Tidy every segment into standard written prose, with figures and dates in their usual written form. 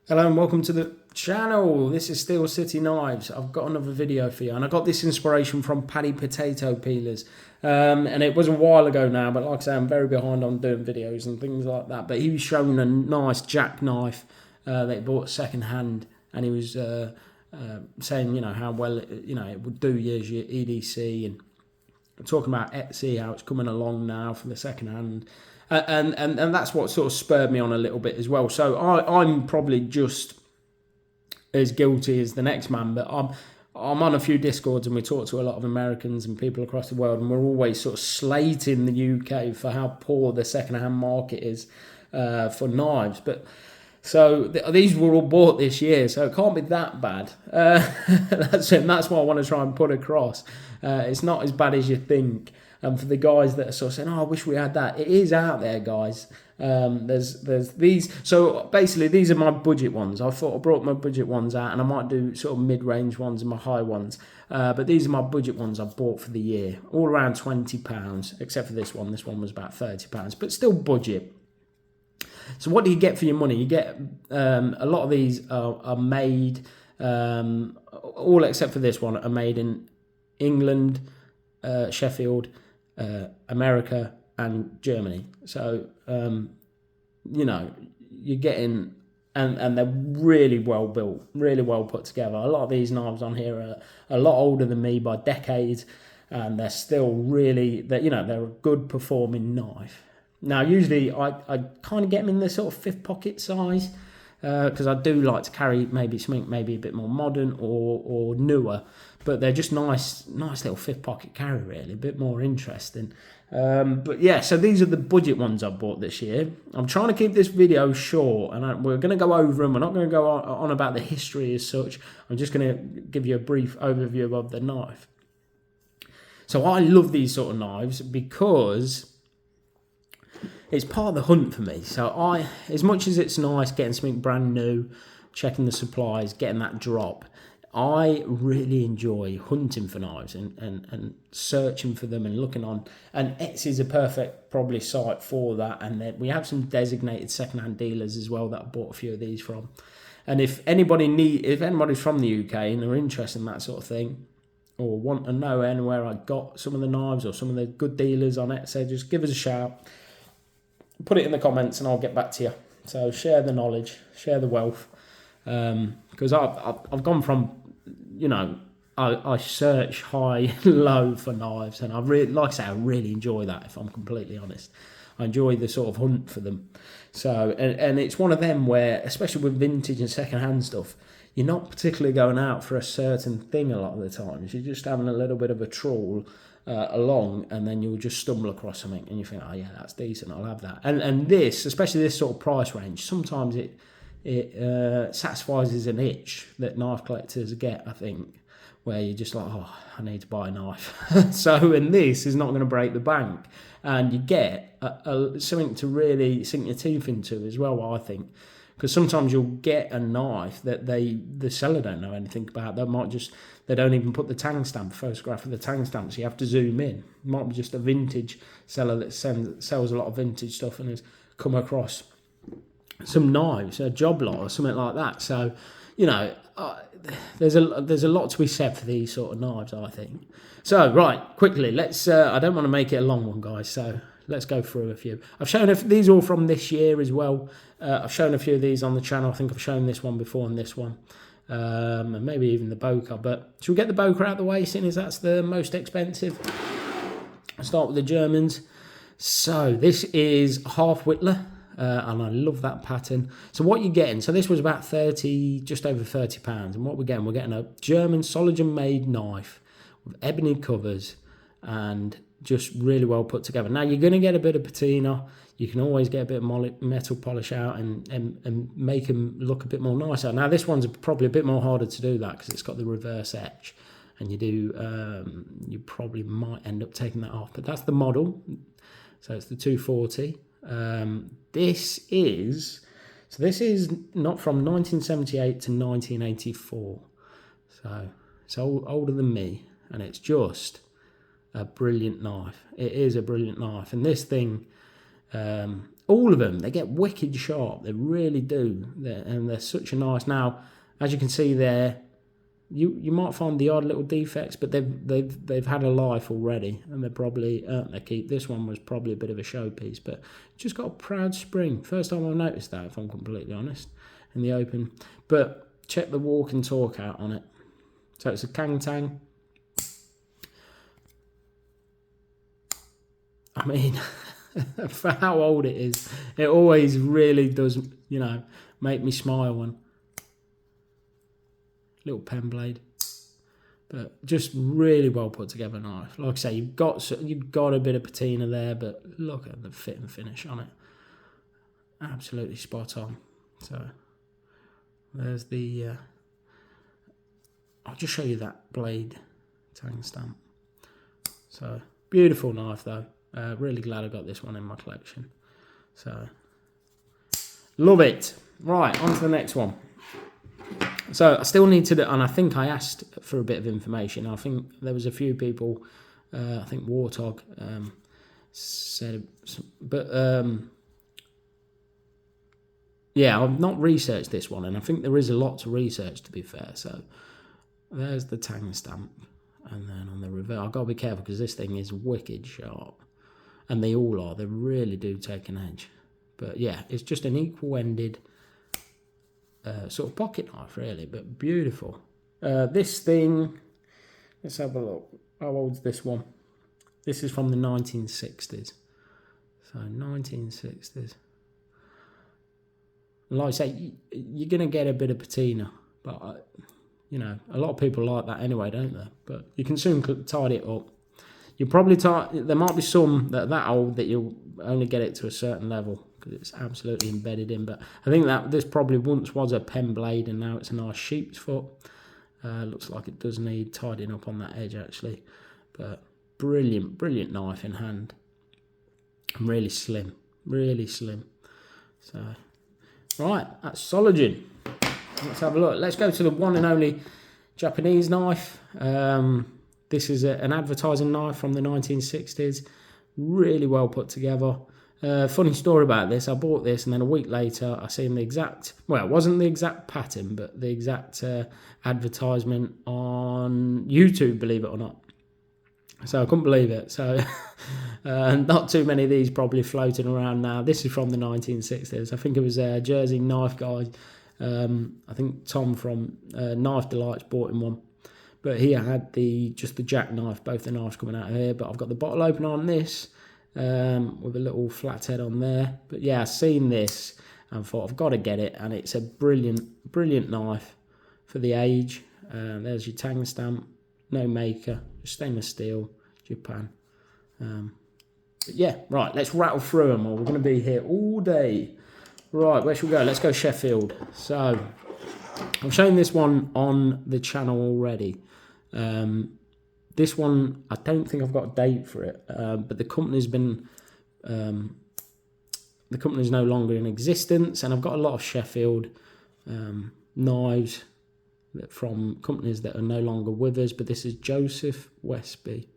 Hello and welcome to the channel. This is Steel City Knives. I've got another video for you, and I got this inspiration from Paddy Potato Peelers. And it was a while ago now, but like I say, I'm very behind on doing videos and things like that. But he was showing a nice jackknife that he bought second hand, and he was saying, how well it would do years your EDC, and talking about Etsy, how it's coming along now for the second hand. And that's what sort of spurred me on a little bit as well. So I'm probably just as guilty as the next man, but I'm on a few Discords and we talk to a lot of Americans and people across the world, and we're always sort of slating the UK for how poor the second-hand market is for knives. But so these were all bought this year, so it can't be that bad. That's what I want to try and put across. It's not as bad as you think. And for the guys that are sort of saying, "Oh, I wish we had that," it is out there, guys. There's these. So basically, these are my budget ones. I thought I brought my budget ones out, and I might do sort of mid-range ones and my high ones. But these are my budget ones I bought for the year, all around £20, except for this one. This one was about £30, but still budget. So what do you get for your money? You get a lot of these are made, all except for this one, are made in England, Sheffield, America, and Germany. So, you're getting, and they're really well built, really well put together. A lot of these knives on here are a lot older than me by decades, and they're still really, they're a good performing knife. Now, usually I kind of get them in the sort of fifth pocket size because I do like to carry maybe something maybe a bit more modern or newer, but they're just nice little fifth pocket carry, really, a bit more interesting. But yeah, so these are the budget ones I bought this year. I'm trying to keep this video short, and we're going to go over them. We're not going to go on about the history as such. I'm just going to give you a brief overview of the knife. So I love these sort of knives because it's part of the hunt for me. So as much as it's nice getting something brand new, checking the supplies, getting that drop, I really enjoy hunting for knives and searching for them and looking on. And Etsy is a perfect probably site for that. And then we have some designated secondhand dealers as well that I bought a few of these from. And if anybody's from the UK and are interested in that sort of thing, or want to know anywhere I got some of the knives or some of the good dealers on Etsy, just give us a shout. Put it in the comments and I'll get back to you. So share the knowledge, share the wealth. Because I've gone from, I search high, low for knives, and I really enjoy that. If I'm completely honest, I enjoy the sort of hunt for them. So and it's one of them where, especially with vintage and second-hand stuff, you're not particularly going out for a certain thing a lot of the times. You're just having a little bit of a trawl along, and then you'll just stumble across something and you think, oh yeah, that's decent, I'll have that. And this, especially this sort of price range, sometimes it satisfies an itch that knife collectors get, I think, where you're just like, oh, I need to buy a knife. And this is not going to break the bank, and you get something to really sink your teeth into as well, I think. Because sometimes you'll get a knife that the seller don't know anything about. They don't even put the tang stamp, photograph of the tang stamp, so you have to zoom in. It might be just a vintage seller that sells a lot of vintage stuff and has come across some knives, a job lot or something like that. So, there's a lot to be said for these sort of knives, I think. So, right, quickly, let's. I don't want to make it a long one, guys. So let's go through a few. I've shown these all from this year as well. I've shown a few of these on the channel. I think I've shown this one before and this one. And maybe even the Boker. But should we get the Boker out of the way, seeing as that's the most expensive? I'll start with the Germans. So this is half Whittler. And I love that pattern. So what you're getting, so this was about just over £30. And what we're getting a German Soligen made knife with ebony covers and just really well put together. Now you're going to get a bit of patina. You can always get a bit of metal polish out and make them look a bit more nicer. Now this one's probably a bit more harder to do that because it's got the reverse etch, and you probably might end up taking that off. But that's the model. So it's the 240. This is not from 1978 to 1984. So it's older than me, and it's just a brilliant knife. It is a brilliant knife, and this thing all of them, they get wicked sharp. They really do. They're such a nice. Now, as you can see there, you might find the odd little defects, but they've had a life already, and they're probably earned their keep. This one was probably a bit of a showpiece, but just got a proud spring. First time I've noticed that, if I'm completely honest, in the open. But check the walk and talk out on it. So it's a Kang Tang. I mean, for how old it is, it always really does, make me smile. One little pen blade, but just really well put together knife. Like I say, you've got a bit of patina there, but look at the fit and finish on it. Absolutely spot on. So there's the. I'll just show you that blade tang stamp. So beautiful knife though. Really glad I got this one in my collection. So love it. Right, on to the next one. So I still need to, and I think I asked for a bit of information. I think there was a few people. I think Warthog said, but yeah, I've not researched this one, and I think there is a lot to research, to be fair. So there's the tang stamp, and then on the reverse, I've got to be careful because this thing is wicked sharp, and they all are. They really do take an edge. But yeah, it's just an equal-ended sort of pocket knife, really, but beautiful. This thing, let's have a look. How old's this one? This is from the 1960s. So 1960s. Like I say, you're going to get a bit of patina, but a lot of people like that anyway, don't they? But you can soon tidy it up. You probably there might be some that are that old that you'll only get it to a certain level because it's absolutely embedded in. But I think that this probably once was a pen blade and now it's a nice sheep's foot. Looks like it does need tidying up on that edge actually. But brilliant knife in hand. And really slim. So, right, that's Sologin. Let's have a look. Let's go to the one and only Japanese knife. This is an advertising knife from the 1960s. Really well put together. Funny story about this. I bought this and then a week later I seen the exact, well, it wasn't the exact pattern, but the exact advertisement on YouTube, believe it or not. So I couldn't believe it. So not too many of these probably floating around now. This is from the 1960s. I think it was a Jersey knife guy. I think Tom from Knife Delights bought him one. But here I had just the jackknife, both the knives coming out of here. But I've got the bottle opener on this with a little flat head on there. But yeah, I seen this and thought I've got to get it. And it's a brilliant knife for the age. There's your tang stamp, no maker, just stainless steel, Japan. But yeah, right, let's rattle through them or we're going to be here all day. Right, where should we go? Let's go Sheffield. So I've shown this one on the channel already. This one, I don't think I've got a date for it, but the company's no longer in existence, and I've got a lot of Sheffield knives from companies that are no longer with us, but this is Joseph Westby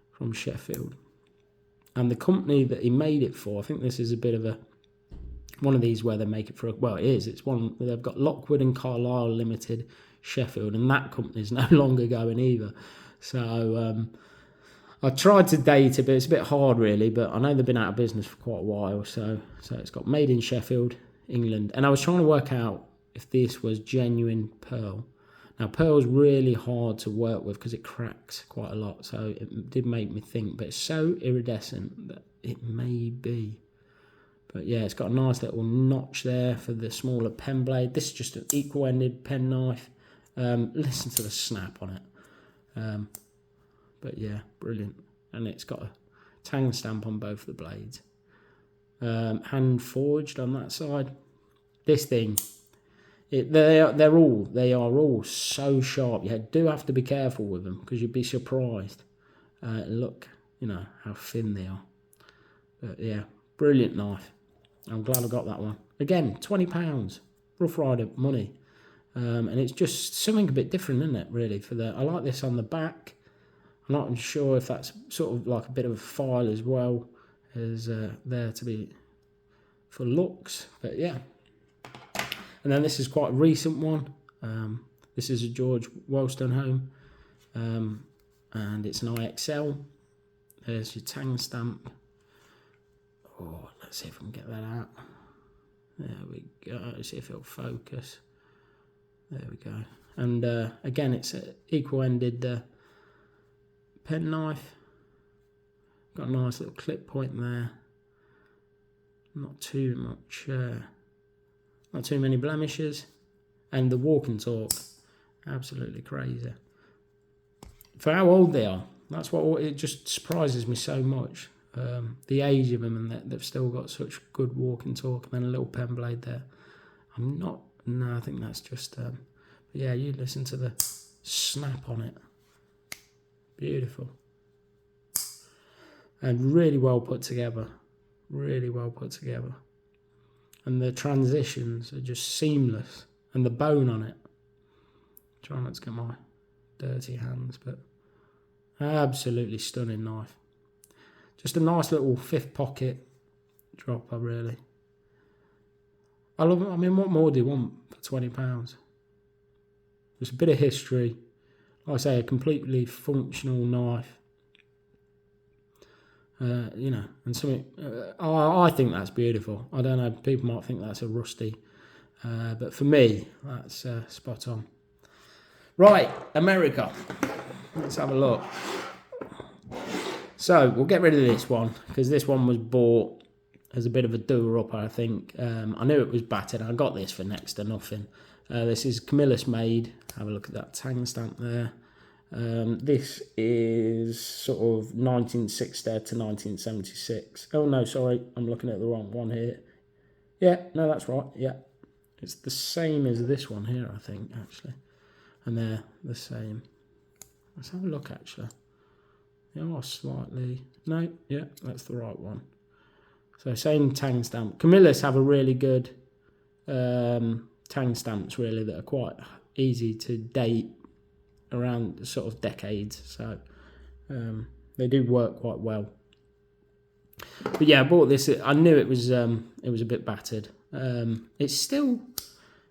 from Sheffield. And the company that he made it for, I think this is a bit of one of these where they make it for, well, it is. It's one, they've got Lockwood and Carlisle Limited, Sheffield, and that company's no longer going either. So I tried to date it, but it's a bit hard really, but I know they've been out of business for quite a while. So it's got made in Sheffield, England. And I was trying to work out if this was genuine pearl. Now, pearl's really hard to work with because it cracks quite a lot. So it did make me think, but it's so iridescent that it may be. But yeah, it's got a nice little notch there for the smaller pen blade. This is just an equal-ended pen knife. Listen to the snap on it. But yeah, brilliant. And it's got a tang stamp on both the blades. Hand forged on that side. This thing, they are all so sharp. You do have to be careful with them because you'd be surprised. Look, how thin they are. But yeah, brilliant knife. I'm glad I got that one. Again, £20, Rough Rider money. And it's just something a bit different, isn't it, really? I like this on the back. I'm not sure if that's sort of like a bit of a file as well as there to be for looks, but yeah. And then this is quite a recent one. This is a George Wolstenholme, and it's an IXL. There's your tang stamp. Oh, let's see if I can get that out. There we go. Let's see if it'll focus. There we go. And again, it's an equal-ended pen knife. Got a nice little clip point there. Not too much, not too many blemishes. And the walk and talk, absolutely crazy. For how old they are, that's what it just surprises me so much. The age of them, and that they've still got such good walk and talk, and then a little pen blade there. I think that's just, yeah, you listen to the snap on it. Beautiful. And really well put together. Really well put together. And the transitions are just seamless. And the bone on it. Try not to get my dirty hands, but absolutely stunning knife. Just a nice little fifth pocket dropper, really. I love it. I mean, what more do you want for £20? Just a bit of history. Like I say, a completely functional knife. You know, and something. I think that's beautiful. I don't know. People might think that's a rusty, but for me, that's spot on. Right, America. Let's have a look. So we'll get rid of this one because this one was bought as a bit of a doer-upper, I think. I knew it was battered. I got this for next to nothing. This is Camillus made. Have a look at that tang stamp there. This is sort of 1960 to 1976. Oh no, sorry, I'm looking at the wrong one here. Yeah, no, that's right. Yeah, it's the same as this one here, I think, actually. And they're the same. Let's have a look, actually. They are slightly... No, yeah, that's the right one. So same tang stamp. Camillus have a really good tang stamps, really, that are quite easy to date around sort of decades. So they do work quite well. But yeah, I bought this. I knew it was a bit battered. It's still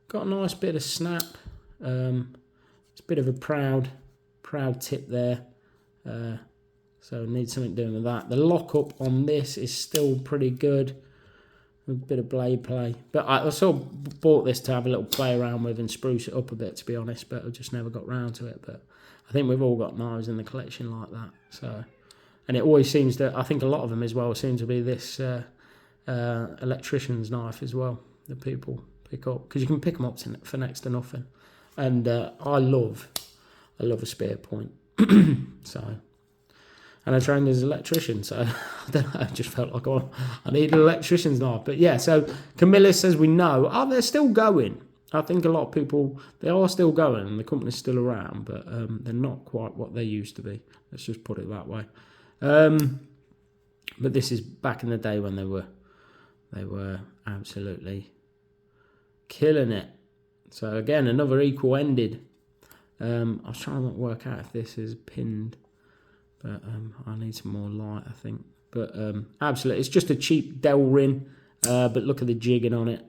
got a nice bit of snap. It's a bit of a proud tip there. So need something doing with that. The lockup on this is still pretty good. A bit of blade play. But I sort of bought this to have a little play around with and spruce it up a bit, to be honest. But I just never got round to it. But I think we've all got knives in the collection like that. So, and it always seems to, I think a lot of them as well seem to be this electrician's knife as well that people pick up. Because you can pick them up for next to nothing. And I love a spear point. So... And I trained as an electrician, so I don't know, I just felt like I need an electrician's knife. But yeah, so Camillus, as we know, they're still going. I think a lot of people, they are still going, and the company's still around, but they're not quite what they used to be. Let's just put it that way. But this is back in the day when they were absolutely killing it. So again, another equal-ended. I was trying to work out if this is pinned. But I need some more light, I think. But absolutely, it's just a cheap Dell ring. But look at the jigging on it.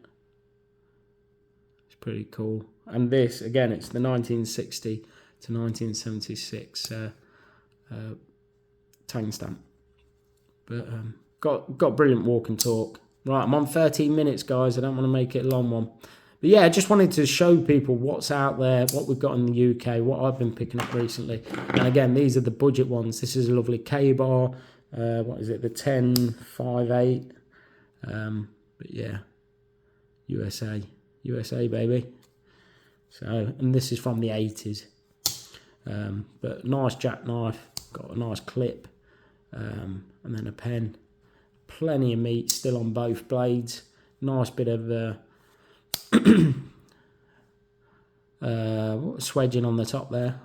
It's pretty cool. And this, again, it's the 1960 to 1976 tang stamp. But got brilliant walk and talk. Right, I'm on 13 minutes, guys. I don't want to make it a long one. But yeah, I just wanted to show people what's out there, what we've got in the UK, what I've been picking up recently. And again, these are the budget ones. This is a lovely K-bar. What is it? The 1058. But yeah, USA, baby. So, and this is from the 80s. But nice jackknife, got a nice clip, and then a pen. Plenty of meat still on both blades. Nice bit of... swedging on the top there,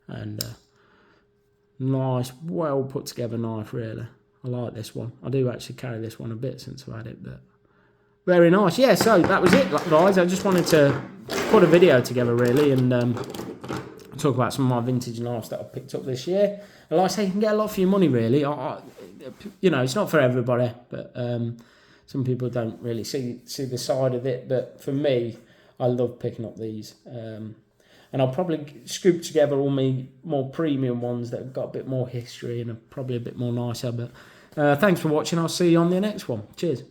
and nice, well put together knife. Really, I like this one. I do actually carry this one a bit since I've had it, but very nice. Yeah, so that was it, guys. I just wanted to put a video together, really, and talk about some of my vintage knives that I picked up this year. And like I say, you can get a lot for your money, really. You know, it's not for everybody, but some people don't really see the side of it, but for me, I love picking up these. And I'll probably scoop together all my more premium ones that have got a bit more history and are probably a bit more nicer. But thanks for watching. I'll see you on the next one. Cheers.